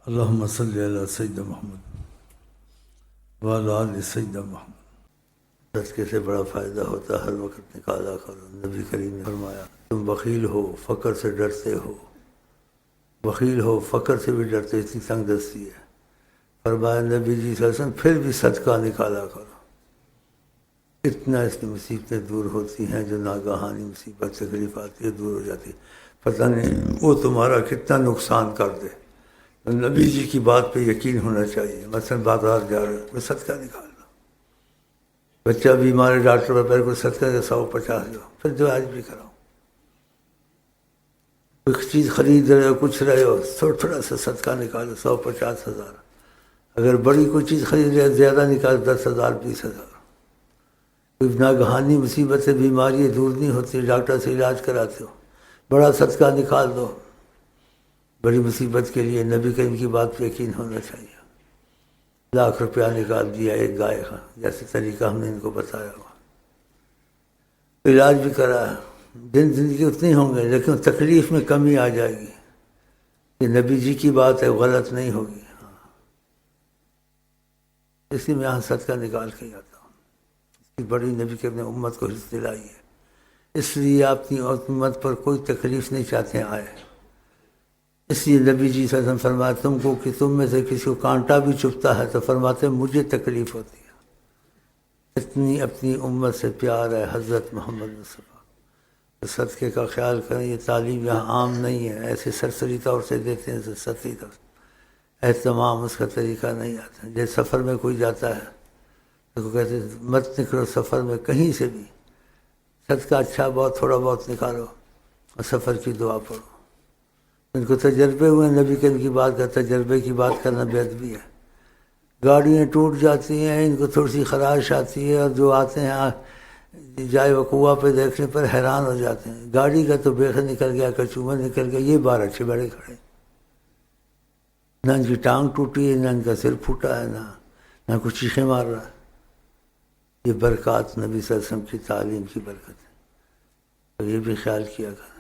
اللہم صلی علی سیدنا محمد وعلی آل سیدنا محمد۔ صدقے سے بڑا فائدہ ہوتا ہے، ہر وقت نکالا کرو۔ نبی کریم نے فرمایا تم بخیل ہو، فقر سے ڈرتے ہو، بخیل ہو فقر سے بھی ڈرتے، اتنی تنگ دستی ہے۔ فرمایا نبی جی صلی اللہ علیہ وسلم پھر بھی صدقہ نکالا کرو، اتنا اس کی مصیبتیں دور ہوتی ہیں، جو ناگہانی مصیبت تکلیف آتی ہے دور ہو جاتی ہے۔ پتہ نہیں وہ تمہارا کتنا نقصان کر دے۔ نبی جی کی بات پہ یقین ہونا چاہیے۔ مثلا بازار جا رہے ہو، صدقہ نکال لو، بچہ بیمار ہے ڈاکٹر پر پہلے کوئی صدقہ کا 150 دو، پھر دعا بھی کراؤ۔ کوئی چیز خرید رہے ہو، کچھ رہے ہو، تھوڑا سا صدقہ نکالو، 150,000۔ اگر بڑی کوئی چیز خرید رہے ہو زیادہ نکالو، 10,000 20,000۔ کوئی ناگہانی مصیبت سے بیماری دور نہیں ہوتی، ڈاکٹر سے علاج کراتے ہو، بڑا صدقہ نکال دو۔ بڑی مصیبت کے لیے نبی کریم کی بات پہ یقین ہونا چاہیے۔ 1,00,000 روپیہ نکال دیا ایک گائے کا، جیسے طریقہ ہم نے ان کو بتایا ہوا، علاج بھی کرایا۔ دن زندگی اتنے ہوں گے لیکن تکلیف میں کمی آ جائے گی۔ یہ نبی جی کی بات ہے، غلط نہیں ہوگی۔ اس لیے میں یہاں صدقہ نکال کے جاتا ہوں۔ اس کی بڑی نبی کے اپنے امت کو حصہ دلائی ہے، اس لیے اپنی امت پر کوئی تکلیف نہیں چاہتے آئے۔ اس لیے نبی جی صلی اللہ علیہ وسلم فرمایا تم کو کہ تم میں سے کسی کو کانٹا بھی چبھتا ہے تو فرماتے مجھے تکلیف ہوتی ہے۔ اتنی اپنی امت سے پیار ہے حضرت محمد مصطفیٰ۔ صدقے کا خیال کریں، یہ تعلیم یہاں عام نہیں ہے، ایسے سرسری طور سے دیتے ہیں، سطحی طور سے اہتمام اس کا طریقہ نہیں آتا۔ جیسے سفر میں کوئی جاتا ہے تو کہتے ہیں مت نکلو سفر میں کہیں سے بھی، صدقہ اچھا بہت تھوڑا بہت نکالو اور سفر کی دعا پڑھو۔ ان کو تجربے ہوئے، نبی کے ان کی بات کا تجربے کی بات کرنا بے ادبی ہے۔ گاڑیاں ٹوٹ جاتی ہیں، ان کو تھوڑی سی خراش آتی ہے، اور جو آتے ہیں جائے وقوع پہ دیکھنے پر حیران ہو جاتے ہیں، گاڑی کا تو بیخ نکل گیا، کچومر نکل گیا، یہ 12 اچھے بڑے کھڑے، نہ ان کی ٹانگ ٹوٹی ہے، نہ ان کا سر پھوٹا ہے، نہ کچھ چیخیں مار رہا ہے۔ یہ برکات نبی صلی اللہ علیہ وسلم کی تعلیم کی برکت ہے، تو یہ بھی خیال کیا کریں۔